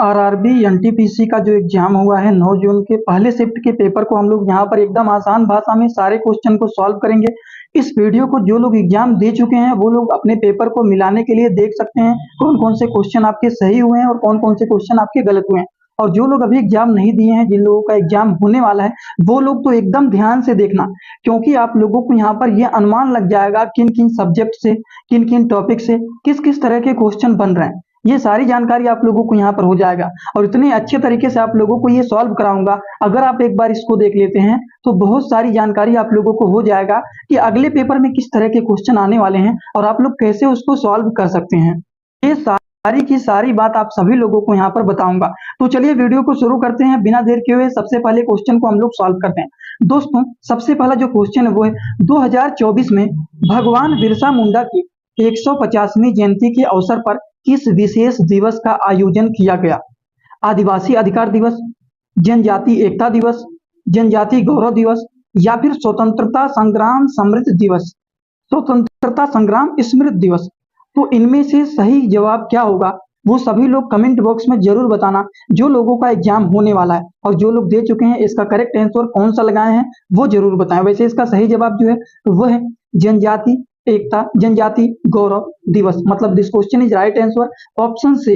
RRB NTPC का जो exam हुआ है 9 जून के पहले शिफ्ट के पेपर को हम लोग यहाँ पर एकदम आसान भाषा में सारे क्वेश्चन को सॉल्व करेंगे। इस वीडियो को जो लोग एग्जाम दे चुके हैं वो लोग अपने पेपर को मिलाने के लिए देख सकते हैं कौन कौन से क्वेश्चन आपके सही हुए हैं और कौन कौन से क्वेश्चन आपके गलत हुए हैं। और जो लोग अभी एग्जाम नहीं दिए हैं, जिन लोगों का एग्जाम होने वाला है, वो लोग तो एकदम ध्यान से देखना, क्योंकि आप लोगों को यहाँ पर यह अनुमान लग जाएगा किन किन सब्जेक्ट से, किन किन टॉपिक से किस किस तरह के क्वेश्चन बन रहे हैं। ये सारी जानकारी आप लोगों को यहाँ पर हो जाएगा और इतने अच्छे तरीके से आप लोगों को ये सॉल्व कराऊंगा। अगर आप एक बार इसको देख लेते हैं तो बहुत सारी जानकारी आप लोगों को हो जाएगा कि अगले पेपर में किस तरह के क्वेश्चन आने वाले हैं और आप लोग कैसे उसको सॉल्व कर सकते हैं। ये सारी की सारी बात आप सभी लोगों को यहाँ पर बताऊंगा। तो चलिए वीडियो को शुरू करते हैं बिना देर किए हुए। सबसे पहले क्वेश्चन को हम लोग सॉल्व करते हैं। दोस्तों, सबसे पहला जो क्वेश्चन है वो है 2024 में भगवान बिरसा मुंडा की 150वीं जयंती के अवसर पर किस विशेष दिवस का आयोजन किया गया? आदिवासी अधिकार दिवस, जनजाति एकता दिवस, जनजाति गौरव दिवस या फिर स्वतंत्रता संग्राम समृद्ध दिवस, स्वतंत्रता संग्राम स्मृति दिवस। तो इनमें से सही जवाब क्या होगा वो सभी लोग कमेंट बॉक्स में जरूर बताना, जो लोगों का एग्जाम होने वाला है और जो लोग दे चुके हैं इसका करेक्ट आंसर कौन सा लगाए हैं वो जरूर बताएं। वैसे इसका सही जवाब जो है वो है जनजाति एकता जनजाति गौरव दिवस, मतलब this question is right answer option से।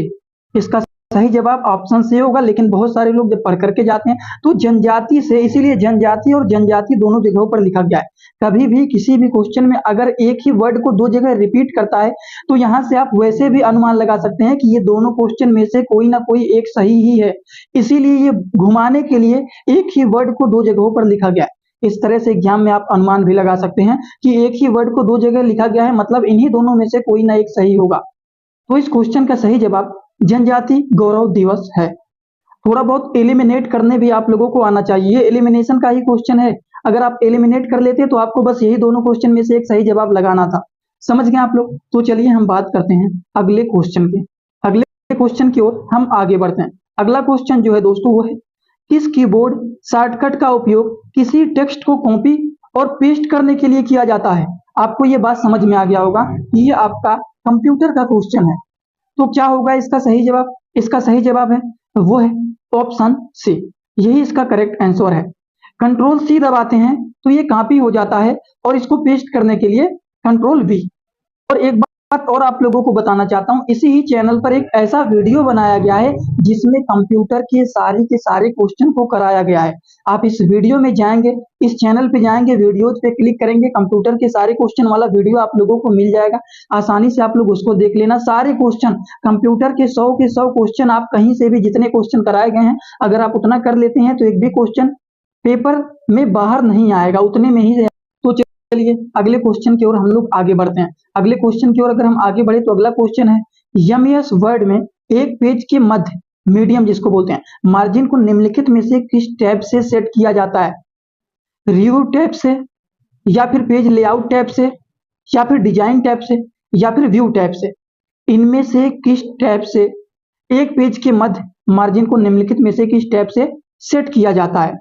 इसका सही जवाब ऑप्शन से होगा, लेकिन बहुत सारे लोग जब पढ़ करके जाते हैं तो जनजाति से, इसीलिए जनजाति और जनजाति दोनों जगहों पर लिखा गया है। कभी भी किसी भी क्वेश्चन में अगर एक ही वर्ड को दो जगह रिपीट करता है तो यहां से आप वैसे भी अनुमान लगा सकते हैं कि ये दोनों क्वेश्चन में से कोई ना कोई एक सही ही है। इसीलिए ये घुमाने के लिए एक ही वर्ड को दो जगहों पर लिखा गया है। इस तरह से एग्जाम में आप अनुमान भी लगा सकते हैं कि एक ही वर्ड को दो जगह लिखा गया है, मतलब इन्हीं दोनों में से कोई ना एक सही होगा। तो इस क्वेश्चन का सही जवाब जनजाति गौरव दिवस है। थोड़ा बहुत एलिमिनेट करने भी आप लोगों को आना चाहिए, ये एलिमिनेशन का ही क्वेश्चन है। अगर आप एलिमिनेट कर लेते तो आपको बस यही दोनों क्वेश्चन में से एक सही जवाब लगाना था। समझ गए आप लोग? तो चलिए हम बात करते हैं अगले क्वेश्चन की। अगले क्वेश्चन की ओर हम आगे बढ़ते हैं। अगला क्वेश्चन जो है दोस्तों वो है किस कीबोर्ड शॉर्टकट का उपयोग किसी टेक्स्ट को कॉपी और पेस्ट करने के लिए किया जाता है? आपको ये बात समझ में आ गया होगा कि ये आपका कंप्यूटर का क्वेश्चन है। तो क्या होगा इसका सही जवाब? इसका सही जवाब है वो है ऑप्शन सी, यही इसका करेक्ट आंसर है। कंट्रोल सी दबाते हैं तो ये कॉपी हो जाता है और इसको पेस्ट करने के लिए कंट्रोल वी। और एक बात और आप लोगों को बताना चाहता हूं, इसी ही चैनल पर एक ऐसा वीडियो बनाया गया है जिसमें कंप्यूटर के सारे क्वेश्चन को कराया गया है। आप इस वीडियो में जाएंगे, इस चैनल पे जाएंगे, वीडियोज पे क्लिक करेंगे, कंप्यूटर के सारे क्वेश्चन वाला वीडियो आप लोगों को मिल जाएगा। आसानी से आप लोग उसको देख लेना। सारे क्वेश्चन कंप्यूटर के 100 क्वेश्चन, आप कहीं से भी जितने क्वेश्चन कराए गए हैं अगर आप उतना कर लेते हैं तो एक भी क्वेश्चन पेपर में बाहर नहीं आएगा, उतने में ही। तो चलिए अगले क्वेश्चन की ओर हम लोग आगे बढ़ते हैं। अगले क्वेश्चन की ओर अगर हम आगे बढ़े तो अगला क्वेश्चन है एमएस वर्ड में एक पेज के मध्य, मीडियम जिसको बोलते हैं, मार्जिन को निम्नलिखित में से किस टैब से सेट किया जाता है? रिव्यू टैब से या फिर पेज लेआउट टैब से या फिर डिजाइन टैब से या फिर व्यू टैब से? इनमें से किस टैब से एक पेज के मध्य मार्जिन को निम्नलिखित में से किस टैब से सेट किया जाता है?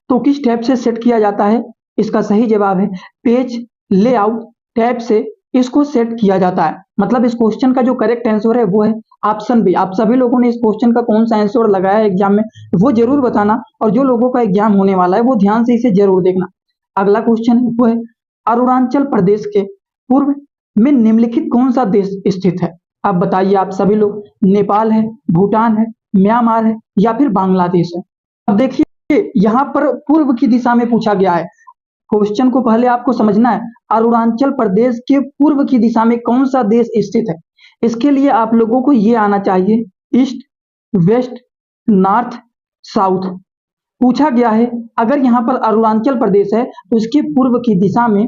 तो किस टैब से सेट किया जाता है? इसका सही जवाब है पेज लेआउट टैब से इसको सेट किया जाता है। मतलब इस क्वेश्चन का जो करेक्ट आंसर है वो है ऑप्शन बी। आप सभी लोगों ने इस क्वेश्चन का कौन सा आंसर लगाया है एग्जाम में वो जरूर बताना, और जो लोगों का एग्जाम होने वाला है वो ध्यान से इसे जरूर देखना। अगला क्वेश्चन है वो है अरुणाचल प्रदेश के पूर्व में निम्नलिखित कौन सा देश स्थित है? आप बताइए आप सभी लोग, नेपाल है, भूटान है, म्यांमार है या फिर बांग्लादेश है? अब देखिए यहाँ पर पूर्व की दिशा में पूछा गया है। क्वेश्चन को पहले आपको समझना है, अरुणाचल प्रदेश के पूर्व की दिशा में कौन सा देश स्थित है। इसके लिए आप लोगों को ये आना चाहिए ईस्ट, वेस्ट, नॉर्थ, साउथ। पूछा गया है अगर यहाँ पर अरुणाचल प्रदेश है तो इसके पूर्व की दिशा में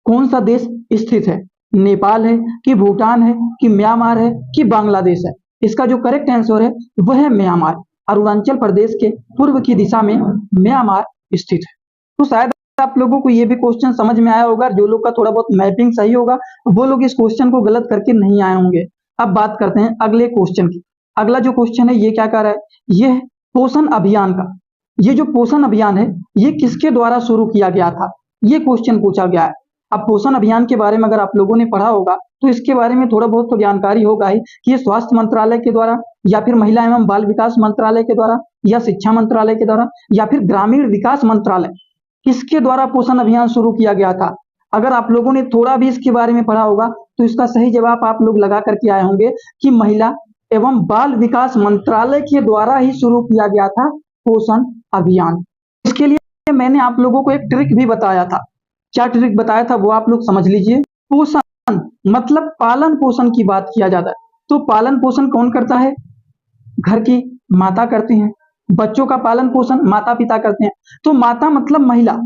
कौन सा देश स्थित है? नेपाल है कि भूटान है कि म्यांमार है कि बांग्लादेश है? इसका जो करेक्ट आंसर है वह है म्यांमार। अरुणाचल प्रदेश के पूर्व की दिशा में म्यांमार स्थित है। तो शायद आप लोगों को ये भी क्वेश्चन समझ में आया होगा। जो लोग का थोड़ा बहुत मैपिंग सही होगा वो लोग इस क्वेश्चन को गलत करके नहीं आए होंगे। अब बात करते हैं अगले क्वेश्चन की। अगला जो क्वेश्चन है ये क्या कर रहा है, ये है पोषण अभियान का। ये जो पोषण अभियान है ये किसके द्वारा शुरू किया गया था, ये क्वेश्चन पूछा गया है। अब पोषण अभियान के बारे में अगर आप लोगों ने पढ़ा होगा तो इसके बारे में थोड़ा बहुत तो जानकारी होगा ही कि ये स्वास्थ्य मंत्रालय के द्वारा या फिर महिला एवं बाल विकास मंत्रालय के द्वारा, या शिक्षा मंत्रालय के द्वारा, या फिर ग्रामीण विकास मंत्रालय, किसके द्वारा पोषण अभियान शुरू किया गया था? अगर आप लोगों ने थोड़ा भी इसके बारे में पढ़ा होगा तो इसका सही जवाब आप लोग लगा करके आए होंगे कि महिला एवं बाल विकास मंत्रालय के द्वारा ही शुरू किया गया था पोषण अभियान। इसके लिए मैंने आप लोगों को एक ट्रिक भी बताया था। क्या ट्रिक बताया था वो आप लोग समझ लीजिए। पोषण मतलब पालन पोषण की बात किया जाता है, तो पालन पोषण कौन करता है? घर की माता करती हैं। बच्चों का पालन पोषण माता पिता करते हैं, तो माता मतलब महिला।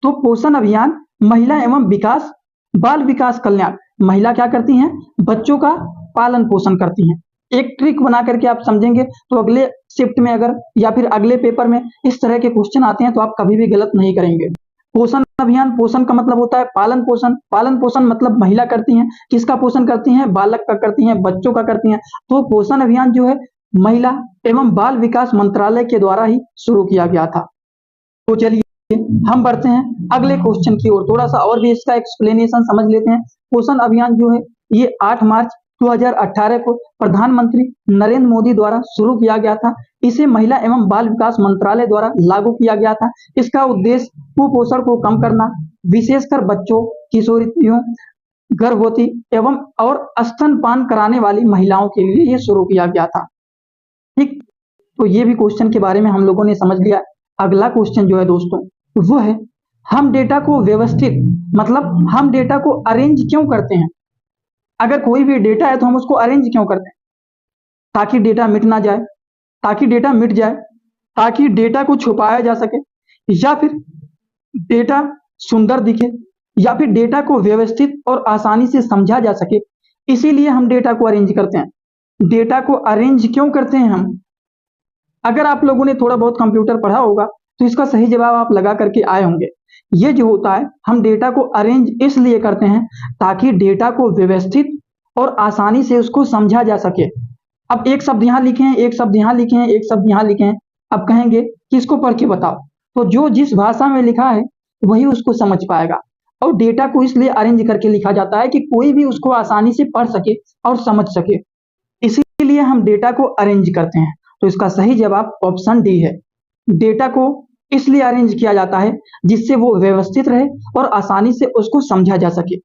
तो पोषण अभियान महिला एवं विकास बाल विकास कल्याण, महिला क्या करती हैं? बच्चों का पालन पोषण करती हैं। एक ट्रिक बना करके आप समझेंगे तो अगले शिफ्ट में अगर या फिर अगले पेपर में इस तरह के क्वेश्चन आते हैं तो आप कभी भी गलत नहीं करेंगे। पोषण अभियान, पोषण का मतलब होता है पालन पोषण। पालन पोषण मतलब महिला करती हैं। किसका पोषण करती हैं? बालक का करती हैं, बच्चों का करती हैं। तो पोषण अभियान जो है महिला एवं बाल विकास मंत्रालय के द्वारा ही शुरू किया गया था। तो चलिए हम बढ़ते हैं अगले क्वेश्चन की ओर, थोड़ा सा और भी इसका एक्सप्लेनेशन समझ लेते हैं। पोषण अभियान जो है ये 8 मार्च 2018 को प्रधानमंत्री नरेंद्र मोदी द्वारा शुरू किया गया था। इसे महिला एवं बाल विकास मंत्रालय द्वारा लागू किया गया था। इसका उद्देश्य कुपोषण को कम करना, विशेषकर बच्चों, किशोरियों, गर्भवती एवं और स्तनपान कराने वाली महिलाओं के लिए ये शुरू किया गया था। ठीक, तो ये भी क्वेश्चन के बारे में हम लोगों ने समझ लिया। अगला क्वेश्चन जो है दोस्तों वो है, हम डेटा को व्यवस्थित मतलब हम डेटा को अरेंज क्यों करते हैं? अगर कोई भी डेटा है तो हम उसको अरेंज क्यों करते हैं? ताकि डेटा मिट ना जाए, ताकि डेटा मिट जाए, ताकि डेटा को छुपाया जा सके, या फिर डेटा सुंदर दिखे, या फिर डेटा को व्यवस्थित और आसानी से समझा जा सके। इसीलिए हम डेटा को अरेंज करते हैं। डेटा को अरेंज क्यों करते हैं हम? अगर आप लोगों ने थोड़ा बहुत कंप्यूटर पढ़ा होगा तो इसका सही जवाब आप लगा करके आए होंगे। ये जो होता है हम डेटा को अरेंज इसलिए करते हैं ताकि डेटा को व्यवस्थित और आसानी से उसको समझा जा सके। अब एक शब्द यहाँ लिखे हैं, एक शब्द यहाँ लिखे हैं, एक शब्द यहाँ लिखे हैं, अब कहेंगे कि इसको पढ़ के बताओ, तो जो जिस भाषा में लिखा है वही उसको समझ पाएगा। और डेटा को इसलिए अरेंज करके लिखा जाता है कि कोई भी उसको आसानी से पढ़ सके और समझ सके, इसीलिए हम डेटा को अरेंज करते हैं। तो इसका सही जवाब ऑप्शन डी है। डेटा को इसलिए अरेंज किया जाता है जिससे वो व्यवस्थित रहे और आसानी से उसको समझा जा सके,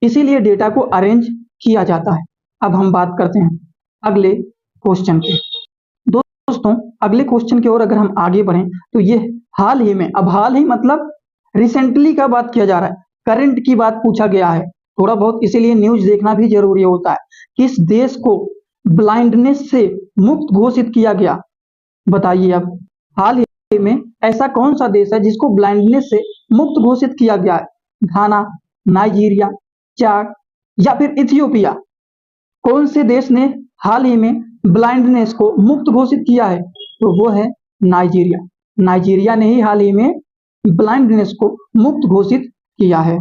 इसीलिए डेटा को अरेंज किया जाता है। अब हम बात करते हैं अगले क्वेश्चन की। दोस्तों अगले क्वेश्चन की ओर अगर हम आगे बढ़ें तो ये हाल ही में, अब हाल ही मतलब रिसेंटली का बात किया जा रहा है, करंट की बात पूछा गया है थोड़ा बहुत, इसीलिए न्यूज देखना भी जरूरी होता है। किस देश को ब्लाइंडनेस से मुक्त घोषित किया गया? बताइए। अब हाल ही में ऐसा कौन सा देश है जिसको ब्लाइंडनेस से मुक्त घोषित किया गया है? घाना, नाइजीरिया, चाड या फिर इथियोपिया? कौन से देश ने हाल ही में ब्लाइंडनेस को मुक्त घोषित किया है? तो वो है नाइजीरिया। नाइजीरिया ने ही हाल ही में ब्लाइंडनेस को मुक्त घोषित किया है।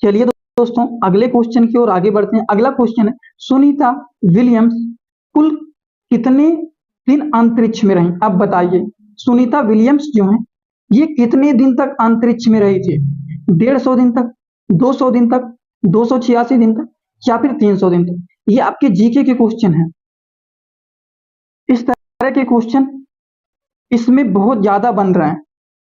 चलिए दोस्तों अगले क्वेश्चन की ओर आगे बढ़ते हैं। अगला क्वेश्चन है, सुनीता विलियम्स कुल कितने दिन अंतरिक्ष में रही? अब बताइए, सुनीता विलियम्स जो है ये कितने दिन तक अंतरिक्ष में रही थी? 150 दिन तक, 200 दिन तक, 286 दिन तक, या फिर 300 दिन तक? ये आपके जीके के क्वेश्चन है। इस तरह के क्वेश्चन इसमें बहुत ज्यादा बन रहे हैं,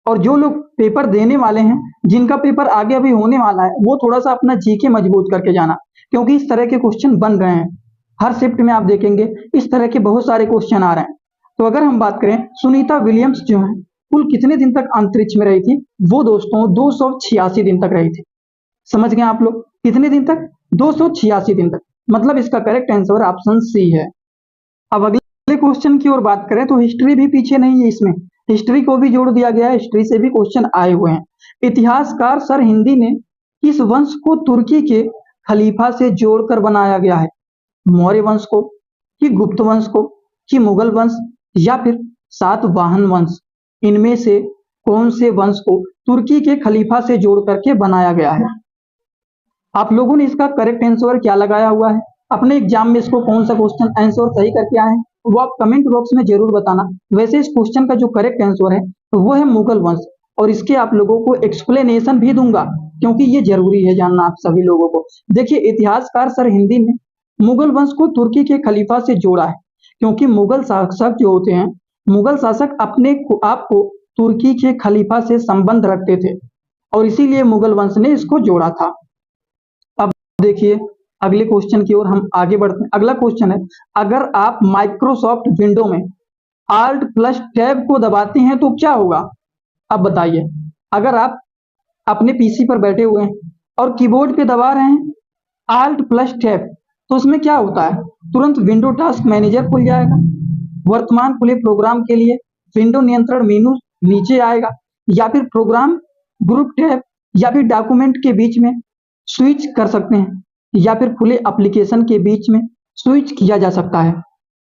और जो लोग पेपर देने वाले हैं, जिनका पेपर आगे अभी होने वाला है, वो थोड़ा सा अपना जीके मजबूत करके जाना, क्योंकि इस तरह के क्वेश्चन बन रहे हैं। हर शिफ्ट में आप देखेंगे इस तरह के बहुत सारे क्वेश्चन आ रहे हैं। तो अगर हम बात करें सुनीता विलियम्स जो है कुल कितने दिन तक अंतरिक्ष में रही थी? वो दोस्तों 286 दिन तक रही थी। समझ गए आप लोग? कितने दिन तक? 286 दिन तक। मतलब इसका करेक्ट आंसर ऑप्शन सी है। अब अगले क्वेश्चन की ओर बात करें तो हिस्ट्री भी पीछे नहीं है, इसमें हिस्ट्री को भी जोड़ दिया गया है, हिस्ट्री से भी क्वेश्चन आए हुए हैं। इतिहासकार सर हिंदी ने किस वंश को तुर्की के खलीफा से जोड़कर बनाया गया है? मौर्य वंश को, कि गुप्त वंश को, कि मुगल वंश, या फिर सातवाहन वंश? इनमें से कौन से वंश को तुर्की के खलीफा से जोड़ करके बनाया गया है? आप लोगों ने इसका करेक्ट आंसर क्या लगाया हुआ है? अपने एग्जाम में इसको कौन सा क्वेश्चन आंसर सही करके आए हैं वो आप कमेंट बॉक्स में जरूर बताना। वैसे इस क्वेश्चन का जो करेक्ट आंसर है वो है मुगल वंश, और इसके आप लोगों को एक्सप्लेनेशन भी दूंगा क्योंकि ये जरूरी है जानना आप सभी लोगों को। देखिए, इतिहासकार सर हिंदी ने मुगल वंश को तुर्की के खलीफा से जोड़ा है। क्योंकि मुगल शासक जो होते हैं, मुगल शासक अपने आप को तुर्की के खलीफा से संबंध रखते थे और इसीलिए मुगल वंश ने इसको जोड़ा था। अब देखिए अगले क्वेश्चन की ओर हम आगे बढ़ते हैं। अगला क्वेश्चन है, अगर आप माइक्रोसॉफ्ट विंडो में Alt प्लस टैब को दबाते हैं तो क्या होगा? अब बताइए, अगर आप अपने पीसी पर बैठे हुए हैं और कीबोर्ड पे दबा रहे हैं Alt प्लस टैब, तो उसमें क्या होता है? तुरंत विंडो टास्क मैनेजर खुल जाएगा, वर्तमान खुले प्रोग्राम के लिए विंडो नियंत्रण मेनू नीचे आएगा, या फिर प्रोग्राम ग्रुप टैब या फिर डॉक्यूमेंट के बीच में स्विच कर सकते हैं, या फिर खुले एप्लीकेशन के बीच में स्विच किया जा सकता है।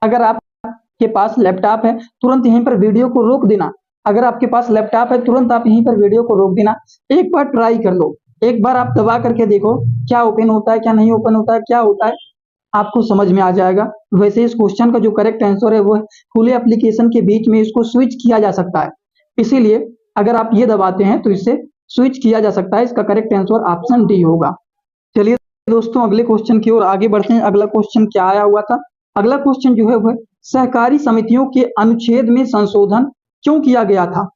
अगर आपके पास लैपटॉप है तुरंत यहीं पर वीडियो को रोक देना, अगर आपके पास लैपटॉप है तुरंत आप यहीं पर वीडियो को रोक देना, एक बार ट्राई कर लो, एक बार आप दबा करके देखो क्या ओपन होता है, क्या नहीं ओपन होता है, क्या होता है, आपको समझ में आ जाएगा। वैसे इस क्वेश्चन का जो करेक्ट आंसर है वो है खुले एप्लीकेशन के बीच में इसको स्विच किया जा सकता है, इसीलिए अगर आप ये दबाते हैं तो इससे स्विच किया जा सकता है। इसका करेक्ट आंसर ऑप्शन डी होगा। चलिए दोस्तों अगले क्वेश्चन की ओर आगे बढ़ते हैं। अगला क्वेश्चन क्या आया हुआ था? अगला क्वेश्चन जो है वह सहकारी समितियों के अनुच्छेद में संशोधन क्यों किया गया था?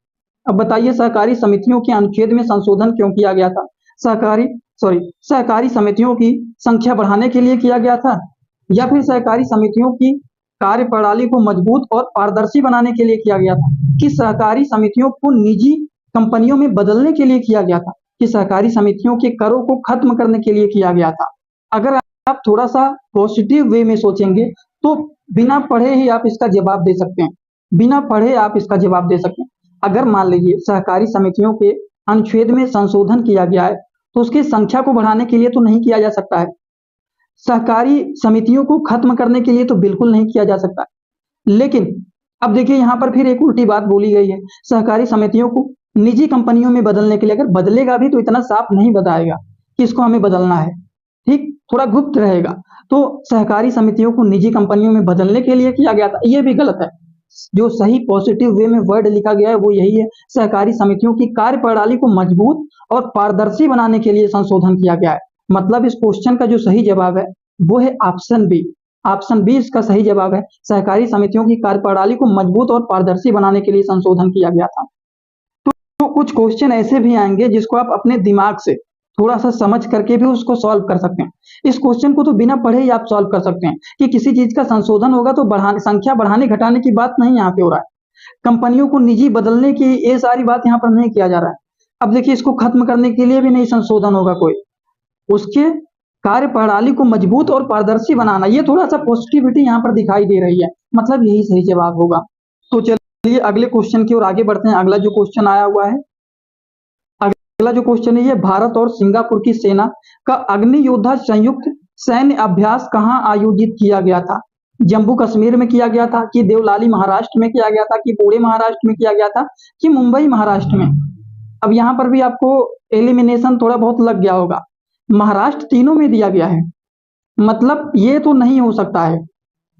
अब बताइए सहकारी समितियों के अनुच्छेद में संशोधन क्यों किया गया था? सहकारी समितियों की संख्या बढ़ाने के लिए किया गया था, या फिर सहकारी समितियों की कार्य प्रणाली को मजबूत और पारदर्शी बनाने के लिए किया गया था, कि सहकारी समितियों को निजी कंपनियों में बदलने के लिए किया गया था, कि सहकारी समितियों के करों को खत्म करने के लिए किया गया था? अगर आप थोड़ा सा पॉजिटिव वे में सोचेंगे तो बिना पढ़े ही आप इसका जवाब दे सकते हैं, बिना पढ़े आप इसका जवाब दे सकते हैं। अगर मान लीजिए सहकारी समितियों के अनुच्छेद में संशोधन किया गया है तो उसकी संख्या को बढ़ाने के लिए तो नहीं किया जा सकता है, सहकारी समितियों को खत्म करने के लिए तो बिल्कुल नहीं किया जा सकता है। लेकिन अब देखिए यहाँ पर फिर एक उल्टी बात बोली गई है, सहकारी समितियों को निजी कंपनियों में बदलने के लिए, अगर बदलेगा भी तो इतना साफ नहीं बताएगा कि इसको हमें बदलना है, ठीक, थोड़ा गुप्त रहेगा। तो सहकारी समितियों को निजी कंपनियों में बदलने के लिए किया गया था, ये भी गलत है। जो सही पॉजिटिव वे में वर्ड लिखा गया है वो यही है, सहकारी समितियों की कार्य प्रणाली को मजबूत और पारदर्शी बनाने के लिए संशोधन किया गया है। मतलब इस क्वेश्चन का जो सही जवाब है वो है ऑप्शन बी। ऑप्शन बी इसका सही जवाब है, सहकारी समितियों की कार्य प्रणाली को मजबूत और पारदर्शी बनाने के लिए संशोधन किया गया था। तो कुछ क्वेश्चन ऐसे भी आएंगे जिसको आप अपने दिमाग से थोड़ा सा समझ करके भी उसको सॉल्व कर सकते हैं। इस क्वेश्चन को तो बिना पढ़े ही आप सॉल्व कर सकते हैं कि किसी चीज का संशोधन होगा तो संख्या बढ़ाने घटाने की बात नहीं यहाँ पे हो रहा है, कंपनियों को निजी बदलने की ये सारी बात यहाँ पर नहीं किया जा रहा है। अब देखिए इसको खत्म करने के लिए भी नहीं संशोधन होगा कोई, उसके कार्य प्रणाली को मजबूत और पारदर्शी बनाना, ये थोड़ा सा पॉजिटिविटी यहाँ पर दिखाई दे रही है, मतलब यही सही जवाब होगा। तो चलिए अगले क्वेश्चन की ओर आगे बढ़ते हैं। अगला जो क्वेश्चन आया हुआ है, अगला जो क्वेश्चन है ये भारत और सिंगापुर की सेना का अग्नि योद्धा संयुक्त सैन्य अभ्यास कहाँ आयोजित किया गया था? जम्मू कश्मीर में किया गया था, कि देवलाली महाराष्ट्र में किया गया था, कि पुणे महाराष्ट्र में किया गया था, कि मुंबई महाराष्ट्र में? अब यहाँ पर भी आपको एलिमिनेशन थोड़ा बहुत लग गया होगा, महाराष्ट्र तीनों में दिया गया है, मतलब ये तो नहीं हो सकता है,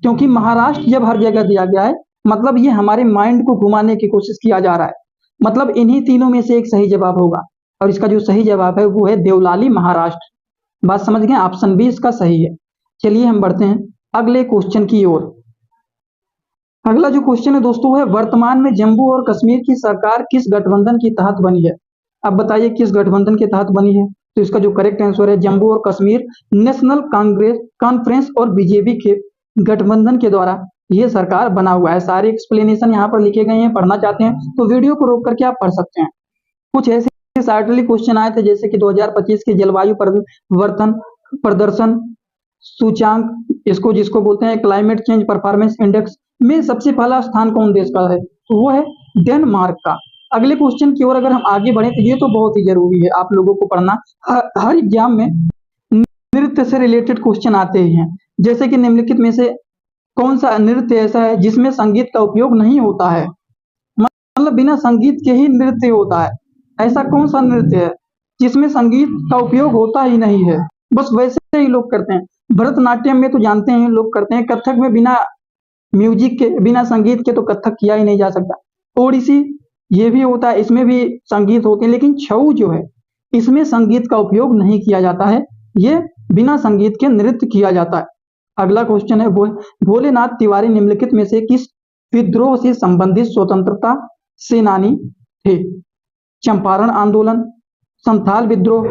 क्योंकि महाराष्ट्र जब हर जगह दिया गया है मतलब ये हमारे माइंड को घुमाने की कोशिश किया जा रहा है, मतलब इन्हीं तीनों में से एक सही जवाब होगा, और इसका जो सही जवाब है वो है देवलाली महाराष्ट्र। बात समझ गए, ऑप्शन बी इसका सही है। चलिए हम बढ़ते हैं अगले क्वेश्चन की ओर। अगला जो क्वेश्चन है दोस्तों है, वर्तमान में जम्मू और कश्मीर की सरकार किस गठबंधन के तहत बनी है? अब बताइए किस गठबंधन के तहत बनी है? तो इसका जो करेक्ट आंसर है जम्मू और कश्मीर नेशनल कांग्रेस कॉन्फ्रेंस और बीजेपी के गठबंधन के द्वारा ये सरकार बना हुआ है। सारे एक्सप्लेनेशन यहाँ पर लिखे गए हैं, पढ़ना चाहते हैं तो वीडियो को रोक करके आप पढ़ सकते हैं। कुछ ऐसे सार्टली क्वेश्चन आए थे जैसे कि 2025 के जलवायु परिवर्तन प्रदर्शन सूचांक, इसको जिसको बोलते हैं क्लाइमेट चेंज परफॉर्मेंस इंडेक्स में सबसे पहला स्थान कौन देश का है? तो वो है डेनमार्क का। अगले क्वेश्चन की ओर अगर हम आगे बढ़े तो ये तो बहुत ही जरूरी है आप लोगों को पढ़ना, हर एग्जाम में नृत्य से रिलेटेड क्वेश्चन आते ही हैं, जैसे कि निम्नलिखित में से कौन सा नृत्य ऐसा है जिसमें संगीत का उपयोग नहीं होता है? मतलब बिना संगीत के ही नृत्य होता है, ऐसा कौन सा नृत्य है जिसमें संगीत का उपयोग होता ही नहीं है? बस वैसे ही लोग करते हैं। भरतनाट्यम में तो जानते हैं लोग करते हैं, कथक में बिना म्यूजिक के बिना संगीत के तो कथक किया ही नहीं जा सकता। ओडिसी ये भी होता है, इसमें भी संगीत होते हैं, लेकिन छऊ जो है इसमें संगीत का उपयोग नहीं किया जाता है, ये बिना संगीत के नृत्य किया जाता है। अगला क्वेश्चन है वो भोलेनाथ तिवारी निम्नलिखित में से किस विद्रोह से संबंधित स्वतंत्रता सेनानी थे? चंपारण आंदोलन, संथाल विद्रोह,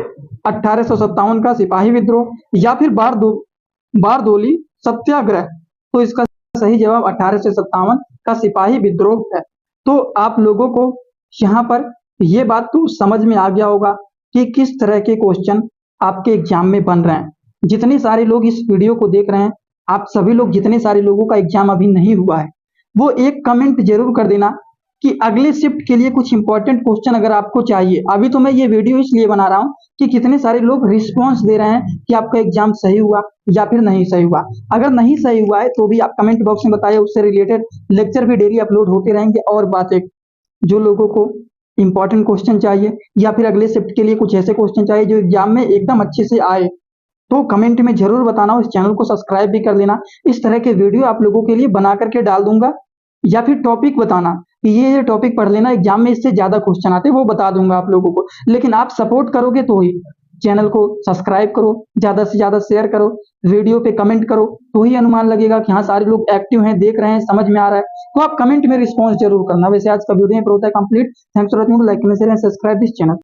1857 का सिपाही विद्रोह या फिर बारदोली सत्याग्रह। तो इसका सही जवाब 1857 का सिपाही विद्रोह है। तो आप लोगों को यहाँ पर ये बात तो समझ में आ गया होगा कि किस तरह के क्वेश्चन आपके एग्जाम में बन रहे हैं। जितने सारे लोग इस वीडियो को देख रहे हैं, आप सभी लोग, जितने सारे लोगों का एग्जाम अभी नहीं हुआ है, वो एक कमेंट जरूर कर देना कि अगले शिफ्ट के लिए कुछ इंपॉर्टेंट क्वेश्चन अगर आपको चाहिए। अभी तो मैं ये वीडियो इसलिए बना रहा हूँ कि कितने सारे लोग रिस्पॉन्स दे रहे हैं कि आपका एग्जाम सही हुआ या फिर नहीं सही हुआ। अगर नहीं सही हुआ है तो भी आप कमेंट बॉक्स में बताइए, उससे रिलेटेड लेक्चर भी डेली अपलोड होते रहेंगे। और बात एक, जो लोगों को इंपॉर्टेंट क्वेश्चन चाहिए या फिर अगले शिफ्ट के लिए कुछ ऐसे क्वेश्चन चाहिए जो एग्जाम में एकदम अच्छे से आए, तो कमेंट में जरूर बताना। इस चैनल को सब्सक्राइब भी कर लेना। इस तरह के वीडियो आप लोगों के लिए बना करके डाल दूंगा। या फिर टॉपिक बताना कि ये टॉपिक पढ़ लेना, एग्जाम में इससे ज्यादा क्वेश्चन आते हैं, वो बता दूंगा आप लोगों को। लेकिन आप सपोर्ट करोगे तो ही, चैनल को सब्सक्राइब करो, ज्यादा से ज्यादा शेयर करो, वीडियो पे कमेंट करो, तो ही अनुमान लगेगा कि हाँ सारे लोग एक्टिव हैं, देख रहे हैं, समझ में आ रहा है। तो आप कमेंट में रिस्पॉन्स जरूर करना। वैसे आज का वीडियो होता है complete. Thanks for watching, like comment share and subscribe this channel.